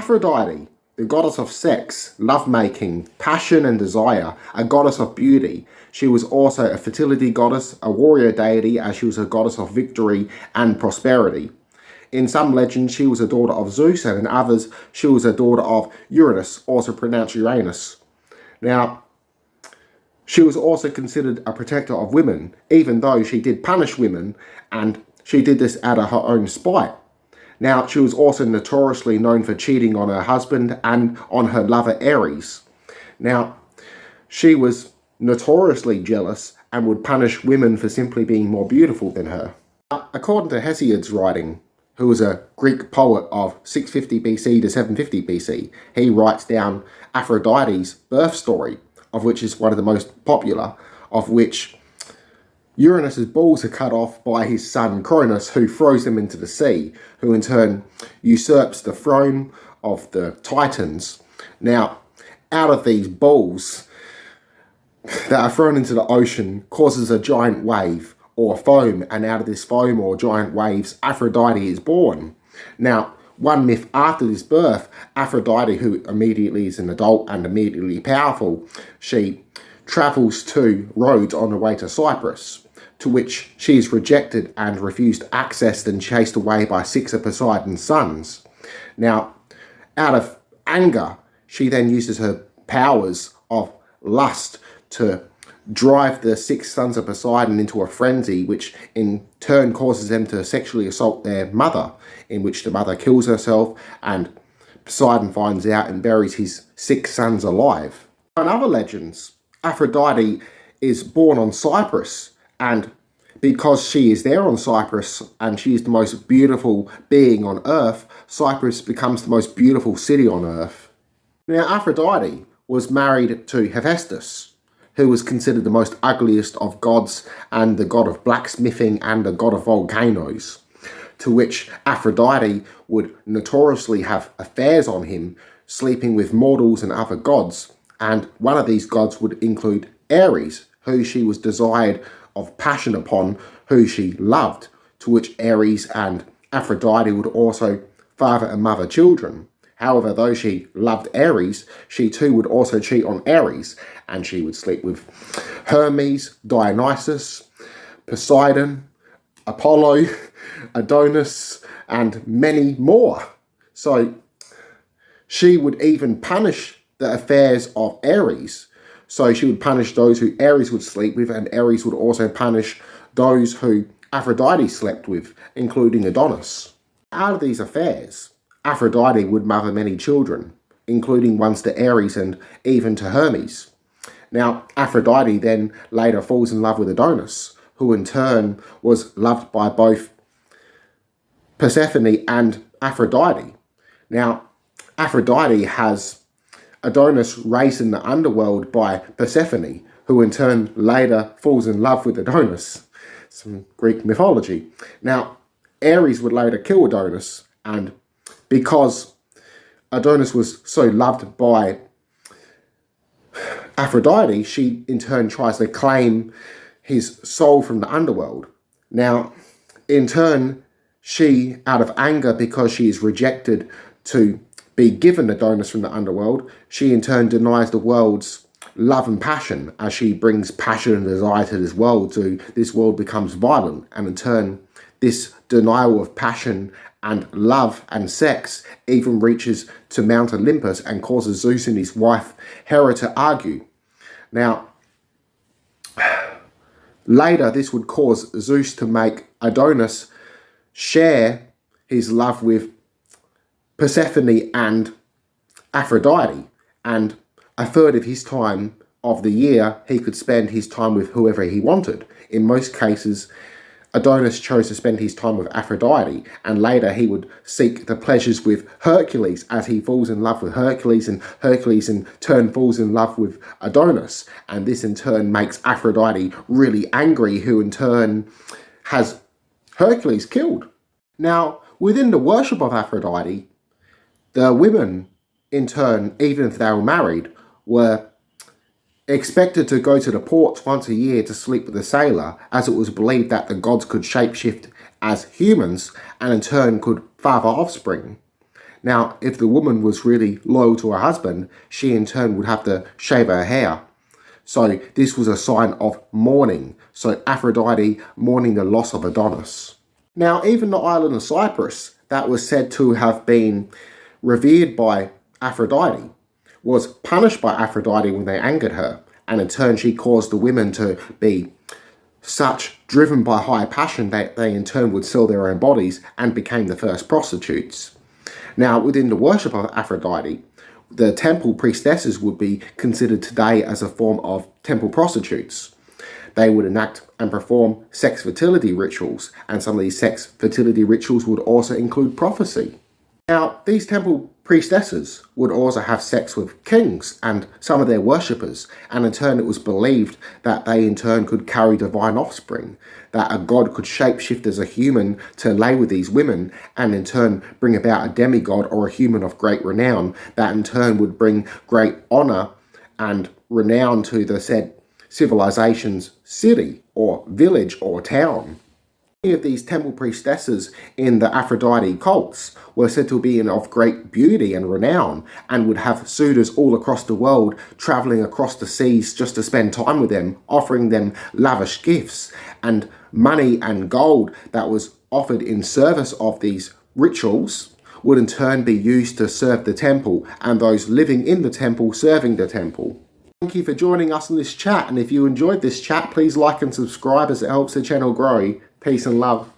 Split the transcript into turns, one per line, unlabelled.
Aphrodite, the goddess of sex, lovemaking, passion and desire, a goddess of beauty. She was also a fertility goddess, a warrior deity, as she was a goddess of victory and prosperity. In some legends, she was a daughter of Zeus, and in others, she was a daughter of Uranus, also pronounced Uranus. Now, she was also considered a protector of women, even though she did punish women, and she did this out of her own spite. Now, she was also notoriously known for cheating on her husband and on her lover Ares. Now, she was notoriously jealous and would punish women for simply being more beautiful than her. According to Hesiod's writing, who was a Greek poet of 650 BC to 750 BC, he writes down Aphrodite's birth story, of which is one of the most popular, of which Uranus's balls are cut off by his son Cronus, who throws them into the sea, who in turn usurps the throne of the Titans. Now, out of these balls that are thrown into the ocean causes a giant wave or foam, and out of this foam or giant waves, Aphrodite is born. Now, one myth after this birth, Aphrodite, who immediately is an adult and immediately powerful, she travels to Rhodes on her way to Cyprus, to which she is rejected and refused access and chased away by 6 of Poseidon's sons. Now, out of anger, she then uses her powers of lust to drive the 6 sons of Poseidon into a frenzy, which in turn causes them to sexually assault their mother, in which the mother kills herself and Poseidon finds out and buries his 6 sons alive. In other legends, Aphrodite is born on Cyprus, and because she is there on Cyprus and she is the most beautiful being on earth, Cyprus becomes the most beautiful city on earth. Now, Aphrodite was married to Hephaestus, who was considered the most ugliest of gods and the god of blacksmithing and the god of volcanoes, to which Aphrodite would notoriously have affairs on him, sleeping with mortals and other gods. And one of these gods would include Ares, who she was desired of passion upon, who she loved, to which Ares and Aphrodite would also father and mother children. However, though she loved Ares, she too would also cheat on Ares, and she would sleep with Hermes, Dionysus, Poseidon, Apollo, Adonis, and many more. So she would even punish the affairs of Ares. So she would punish those who Ares would sleep with, and Ares would also punish those who Aphrodite slept with, including Adonis. Out of these affairs, Aphrodite would mother many children, including ones to Ares and even to Hermes. Now, Aphrodite then later falls in love with Adonis, who in turn was loved by both Persephone and Aphrodite. Now, Aphrodite has Adonis raised in the underworld by Persephone, who in turn later falls in love with Adonis. Some Greek mythology. Now, Ares would later kill Adonis, and because Adonis was so loved by Aphrodite, she in turn tries to claim his soul from the underworld. Now, in turn, she, out of anger because she is rejected to be given Adonis from the underworld, she in turn denies the world's love and passion, as she brings passion and desire to this world, so this world becomes violent, and in turn, this denial of passion and love and sex even reaches to Mount Olympus and causes Zeus and his wife Hera to argue. Now, later this would cause Zeus to make Adonis share his love with Persephone and Aphrodite, and a third of his time of the year he could spend his time with whoever he wanted. In most cases, Adonis chose to spend his time with Aphrodite, and later he would seek the pleasures with Hercules as he falls in love with Hercules, and Hercules in turn falls in love with Adonis, and this in turn makes Aphrodite really angry, who in turn has Hercules killed. Now, within the worship of Aphrodite, the women in turn, even if they were married, were expected to go to the ports once a year to sleep with a sailor, as it was believed that the gods could shapeshift as humans and in turn could father offspring. Now, if the woman was really loyal to her husband, she in turn would have to shave her hair. So this was a sign of mourning. So Aphrodite mourning the loss of Adonis. Now, even the island of Cyprus, that was said to have been revered by Aphrodite, was punished by Aphrodite when they angered her. And in turn, she caused the women to be such driven by high passion that they in turn would sell their own bodies and became the first prostitutes. Now, within the worship of Aphrodite, the temple priestesses would be considered today as a form of temple prostitutes. They would enact and perform sex fertility rituals, and some of these sex fertility rituals would also include prophecy. Now, these temple priestesses would also have sex with kings and some of their worshippers, and in turn it was believed that they in turn could carry divine offspring, that a god could shapeshift as a human to lay with these women, and in turn bring about a demigod or a human of great renown, that in turn would bring great honour and renown to the said civilization's city or village or town. Many of these temple priestesses in the Aphrodite cults were said to be of great beauty and renown, and would have suitors all across the world travelling across the seas just to spend time with them, offering them lavish gifts, and money and gold that was offered in service of these rituals would in turn be used to serve the temple, and those living in the temple serving the temple. Thank you for joining us in this chat, and if you enjoyed this chat, please like and subscribe as it helps the channel grow. Peace and love.